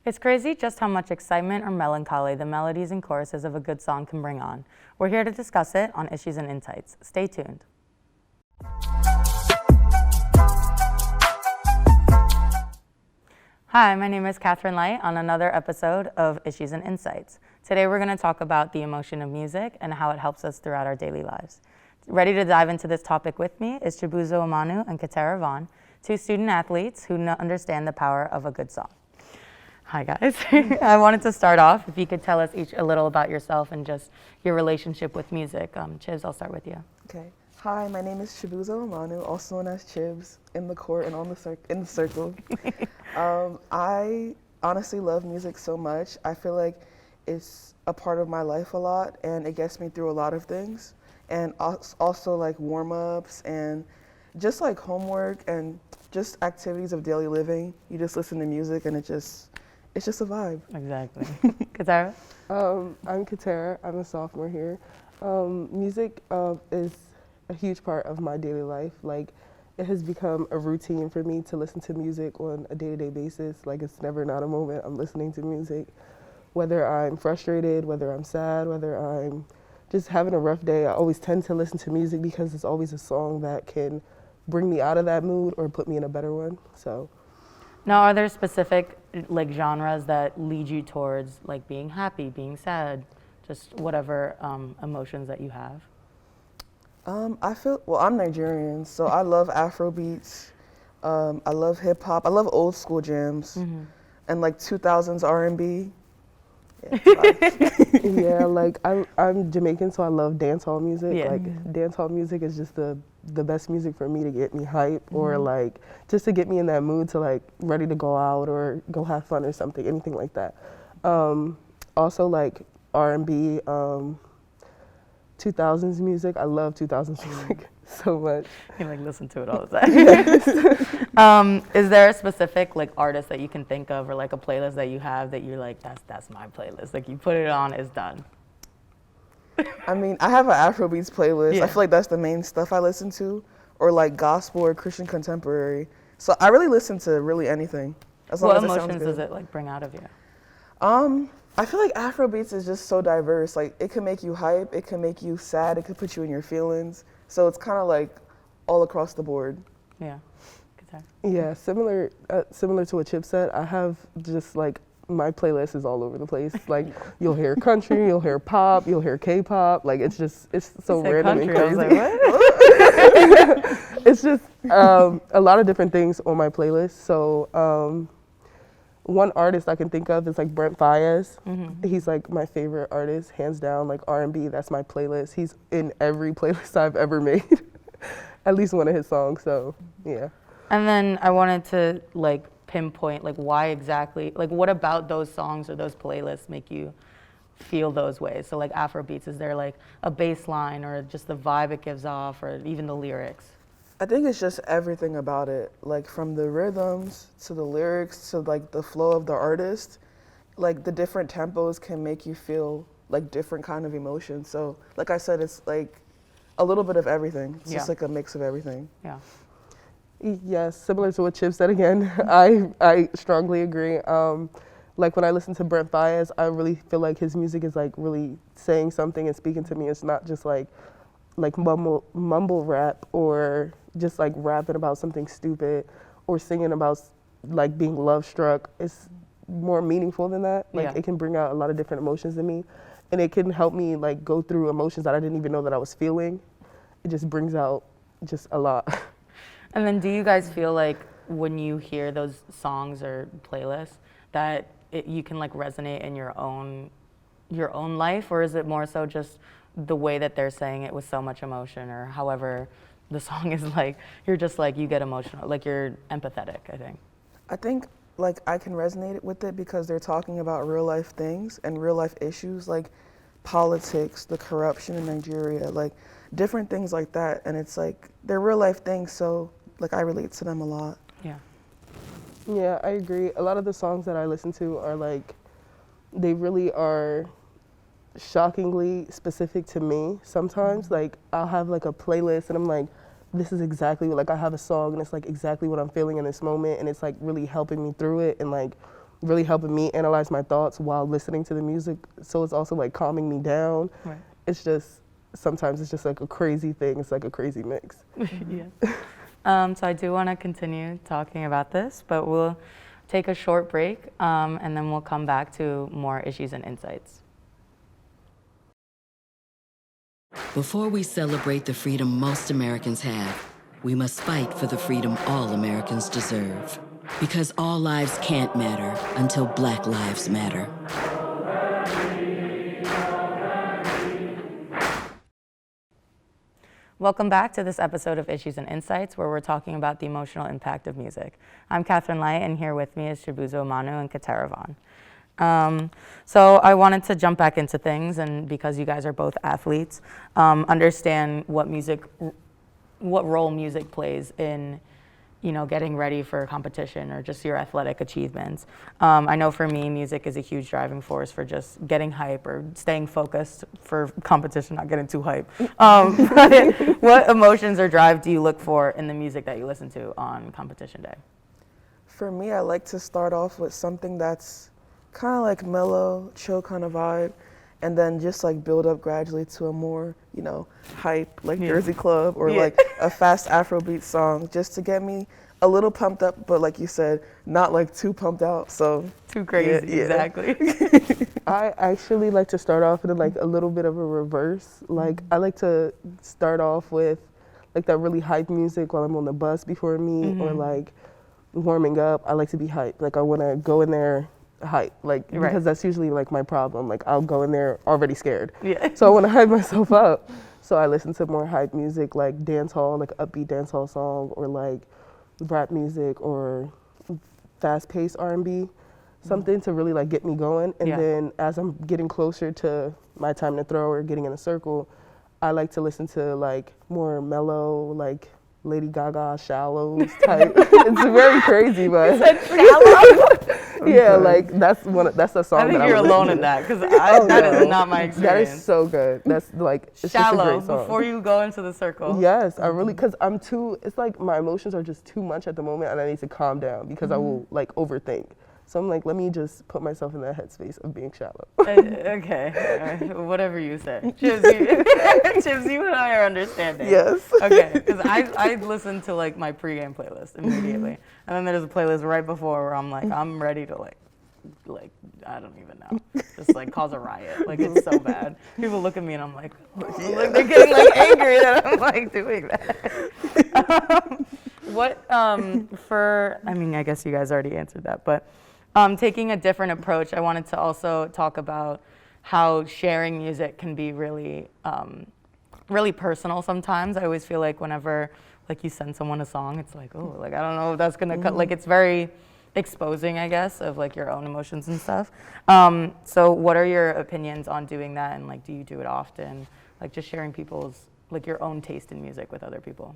It's crazy just how much excitement or melancholy the melodies and choruses of a good song can bring on. We're here to discuss it on Issues and Insights. Stay tuned. Hi, my name is Catherine Light on another episode of Issues and Insights. Today we're going to talk about the emotion of music and how it helps us throughout our daily lives. Ready to dive into this topic with me is Chibuzo Amanu and Katera Vaughn, two student athletes who understand the power of a good song. Hi guys. I wanted to start off, if you could tell us each a little about yourself and just your relationship with music. Chibs, I'll start with you. Okay. Hi, my name is Chibuzo Amanu, also known as Chibs, in the court and on the in the circle. I honestly love music so much. I feel like it's a part of my life a lot, and it gets me through a lot of things. And also like warm-ups and just like homework and just activities of daily living. You just listen to music and it's just a vibe. Exactly. Katera? I'm Katera. I'm a sophomore here. Music is a huge part of my daily life. Like, it has become a routine for me to listen to music on a day-to-day basis. Like, it's never not a moment I'm listening to music. Whether I'm frustrated, whether I'm sad, whether I'm just having a rough day, I always tend to listen to music because it's always a song that can bring me out of that mood or put me in a better one. So. Now, are there specific like genres that lead you towards like being happy, being sad, just whatever emotions that you have? I'm Nigerian, so I love Afro beats. I love hip hop. I love old school jams, and like 2000s R&B. Yeah, yeah, like I'm Jamaican, so I love dancehall music. Yeah. Like dancehall music is just the best music for me to get me hype or like just to get me in that mood to like ready to go out or go have fun or something, anything like that. Also like R&B, 2000s music. I love 2000s music so much. You like listen to it all the time. Is there a specific like artist that you can think of or like a playlist that you have that you're like, that's my playlist? Like you put it on, it's done. I mean, I have an Afrobeats playlist. Yeah. I feel like that's the main stuff I listen to, or like gospel or Christian contemporary. So I really listen to really anything. As long What as it sounds emotions good. does it like bring out of you? I feel like Afrobeats is just so diverse. Like it can make you hype, it can make you sad, it could put you in your feelings. So it's kind of like all across the board. Yeah. Guitar. Yeah, similar to what Chip said. I have just like my playlist is all over the place. Like you'll hear country, you'll hear pop, you'll hear K-pop. Like it's so random and country. crazy. I was like, what? It's just a lot of different things on my playlist. So one artist I can think of is like Brent Faiyaz. He's like my favorite artist, hands down. Like R&B, that's my playlist. He's in every playlist I've ever made, at least one of his songs. So yeah. And then I wanted to like pinpoint like why exactly, like what about those songs or those playlists make you feel those ways? So like Afrobeats, is there like a bass line or just the vibe it gives off or even the lyrics? I think it's just everything about it, like from the rhythms to the lyrics to like the flow of the artist. Like the different tempos can make you feel like different kind of emotions. So like I said, it's like a little bit of everything. It's just like a mix of everything. Yeah. Yes, similar to what Chip said again. I strongly agree. Like when I listen to Brent Faiyaz, I really feel like his music is like really saying something and speaking to me. It's not just like mumble rap or just like rapping about something stupid or singing about like being love struck. It's more meaningful than that. Like it can bring out a lot of different emotions in me, and it can help me like go through emotions that I didn't even know that I was feeling. It just brings out just a lot. And then do you guys feel like when you hear those songs or playlists that you can like resonate in your own life, or is it more so just the way that they're saying it with so much emotion, or however the song is like, you're just like, you get emotional, like you're empathetic, I think. I think like I can resonate with it because they're talking about real life things and real life issues like politics, the corruption in Nigeria, like different things like that. And it's like, they're real life things, so like I relate to them a lot. Yeah. Yeah, I agree. A lot of the songs that I listen to are like, they really are shockingly specific to me sometimes. Like I'll have like a playlist and I'm like, this is exactly, like I have a song and it's like exactly what I'm feeling in this moment, and it's like really helping me through it and like really helping me analyze my thoughts while listening to the music. So it's also like calming me down. Right. It's just, sometimes it's just like a crazy thing. It's like a crazy mix. Yeah. So I do want to continue talking about this, but we'll take a short break and then we'll come back to more issues and insights. Before we celebrate the freedom most Americans have, we must fight for the freedom all Americans deserve. Because all lives can't matter until Black lives matter. Welcome back to this episode of Issues and Insights, where we're talking about the emotional impact of music. I'm Catherine Light, and here with me is Chibuzo Amanu and Katara Vaughn. So I wanted to jump back into things, and because you guys are both athletes, understand what role music plays in, getting ready for a competition or just your athletic achievements. I know for me, music is a huge driving force for just getting hype or staying focused for competition, not getting too hype. But what emotions or drive do you look for in the music that you listen to on competition day? For me, I like to start off with something that's kind of like mellow, chill kind of vibe, and then just like build up gradually to a more, hype, like Jersey Club or like a fast Afrobeat song, just to get me a little pumped up, but like you said, not like too pumped out. So too crazy, yeah. Exactly. I actually like to start off in like a little bit of a reverse. Like I like to start off with like that really hype music while I'm on the bus before a meet or like warming up. I like to be hyped. Like I want to go in there hype, like because that's usually like my problem. Like I'll go in there already scared. Yeah. So I want to hype myself up. So I listen to more hype music, like dance hall, like upbeat dance hall song, or like rap music, or fast-paced R&B, something to really like get me going. And then as I'm getting closer to my time to throw or getting in a circle, I like to listen to like more mellow, like Lady Gaga, Shallows type. It's very crazy, but You said Shallow? yeah, like that's the song. I think that you're would alone listen in to. that because that is not my experience. That is so good. That's like it's Shallow, just a great song. before you go into the circle. Yes, I really, because it's like my emotions are just too much at the moment and I need to calm down because I will like overthink. So I'm like, let me just put myself in that headspace of being shallow. Okay, whatever you say. Chibs, you and I are understanding. Yes. Okay, because I listen to like my pregame playlist immediately. And then there's a playlist right before where I'm like, I'm ready to like I don't even know, just like cause a riot. Like it's so bad. People look at me and I'm like, like they're getting like angry that I'm like doing that. I guess you guys already answered that, but taking a different approach, I wanted to also talk about how sharing music can be really, really personal sometimes. I always feel like whenever like you send someone a song, it's like, oh, like I don't know if that's gonna cut. Like it's very exposing, I guess, of like your own emotions and stuff. So what are your opinions on doing that, and like do you do it often? Like just sharing people's like your own taste in music with other people.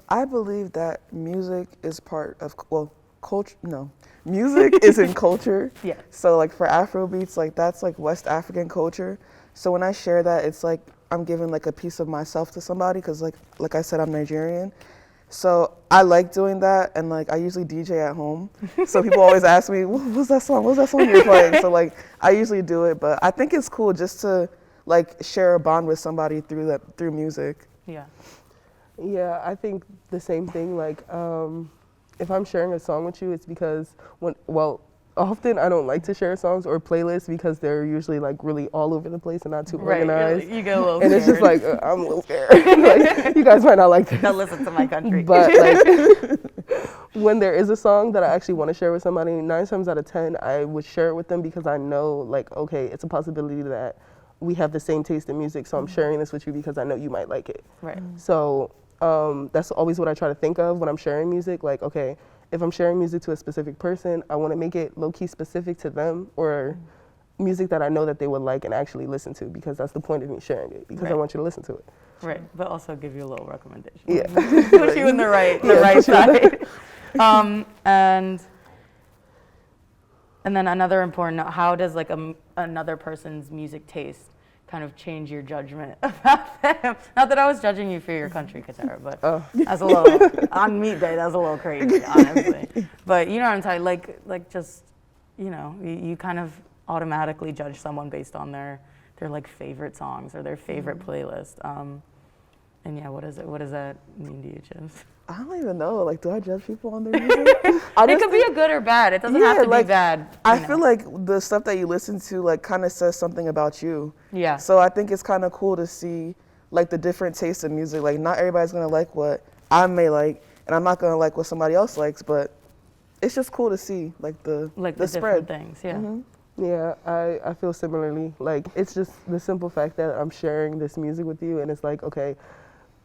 I believe that music is part of culture. No, music is in culture. Yeah. So like for Afrobeats, like that's like West African culture. So when I share that, it's like I'm giving like a piece of myself to somebody because like I said, I'm Nigerian. So I like doing that, and like I usually DJ at home. So people always ask me, what's that song? What's that song you're playing? So like I usually do it, but I think it's cool just to like share a bond with somebody through music. Yeah. Yeah, I think the same thing. Like, if I'm sharing a song with you, it's because often I don't like to share songs or playlists because they're usually like really all over the place and not too organized. You get a little and scared. it's just like I'm a little scared. Like, you guys might not like this. Don't listen to my country. But like when there is a song that I actually want to share with somebody, 9 times out of 10 I would share it with them because I know like, okay, it's a possibility that we have the same taste in music, so I'm sharing this with you because I know you might like it. Right. So that's always what I try to think of when I'm sharing music. Like, okay, if I'm sharing music to a specific person, I want to make it low-key specific to them, or music that I know that they would like and actually listen to, because that's the point of me sharing it, because I want you to listen to it. Right, but also give you a little recommendation. Yeah. Put you in the right side. And then another important note, how does like another person's music taste kind of change your judgment about them? Not that I was judging you for your country, Katara, but that's a little, on meat day, that's a little crazy, honestly. But you know what I'm talking, like just, you kind of automatically judge someone based on their like favorite songs or their favorite playlist. And yeah, what does that mean to you, Chibs? I don't even know. Like, do I judge people on their music? It could be a good or bad. It doesn't have to be bad. I feel like the stuff that you listen to like kind of says something about you. Yeah. So I think it's kind of cool to see like the different tastes of music. Like, not everybody's gonna like what I may like, and I'm not gonna like what somebody else likes. But it's just cool to see like the spread. Different things. Yeah. Mm-hmm. Yeah, I feel similarly. Like, it's just the simple fact that I'm sharing this music with you, and it's like, okay,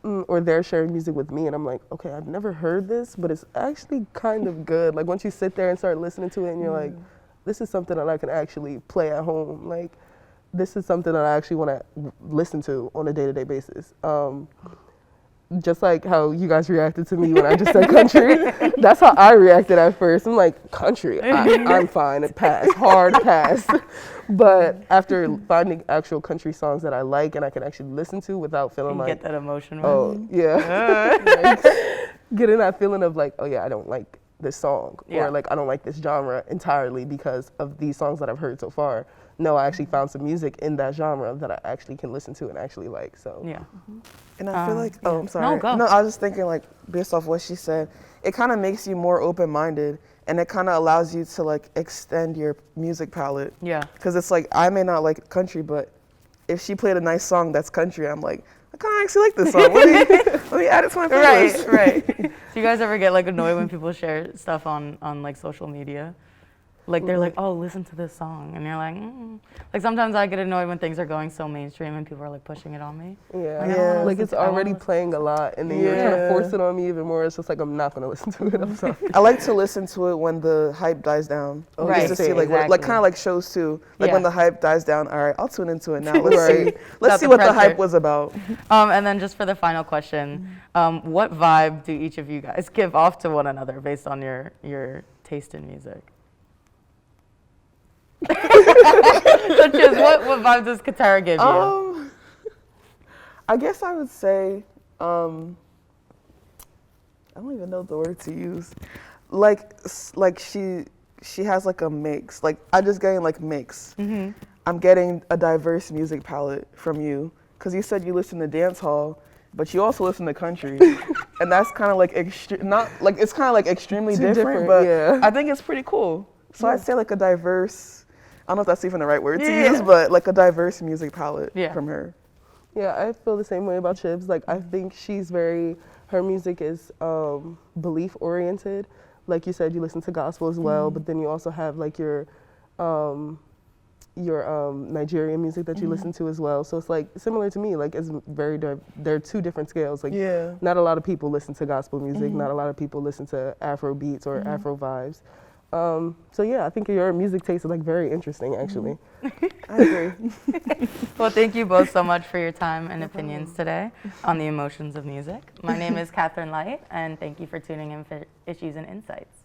or they're sharing music with me, and I'm like, okay, I've never heard this, but it's actually kind of good. Like, once you sit there and start listening to it, and you're like, this is something that I can actually play at home. Like, this is something that I actually want to listen to on a day-to-day basis. Just like how you guys reacted to me when I just said country, that's how I reacted at first. I'm like, country, I'm fine, pass, hard pass. But after finding actual country songs that I like and I can actually listen to without feeling like, get that emotion. oh, yeah. Like, getting that feeling of like, oh yeah, I don't like this song, or like I don't like this genre entirely because of these songs that I've heard so far. No, I actually found some music in that genre that I actually can listen to and actually like. So Yeah. And I feel like, I'm sorry. No, go. No, I was just thinking like based off what she said, it kind of makes you more open-minded, and it kind of allows you to like extend your music palette. Yeah. Because it's like, I may not like country, but if she played a nice song that's country, I'm like, I kind of actually like this song. Let me add it to my playlist. Right. Do you guys ever get like annoyed when people share stuff on like social media? Like they're like, oh, listen to this song, and you're like, like sometimes I get annoyed when things are going so mainstream and people are like pushing it on me. Yeah, like it's already playing a lot, and then you're trying to force it on me even more. It's just like, I'm not gonna listen to it. I'm sorry. I like to listen to it when the hype dies down. Right. Just to see like Exactly. kind of like shows too. Like when the hype dies down, all right, I'll tune into it now. Let's Without see the what the pressure. hype was about. And then just for the final question, what vibe do each of you guys give off to one another based on your taste in music? Such as what vibe does Katara give you? I guess I would say, I don't even know the word to use. Like she has like a mix. Like I'm just getting like mix. Mm-hmm. I'm getting a diverse music palette from you, because you said you listen to dance hall, but you also listen to country, and that's kind of like it's kind of like extremely different, but I think it's pretty cool. So I'd say like a diverse. I don't know if that's even the right word to use, but like a diverse music palette from her. Yeah, I feel the same way about Chibs. Like, I think she's her music is belief oriented. Like you said, you listen to gospel as well, but then you also have like your Nigerian music that you listen to as well. So it's like similar to me. Like, it's they're two different scales. Like, not a lot of people listen to gospel music. Not a lot of people listen to Afro beats or Afro vibes. So yeah, I think your music taste is like very interesting, actually. I agree. Well, thank you both so much for your time and opinions today on the emotions of music. My name is Catherine Light, and thank you for tuning in for Issues and Insights.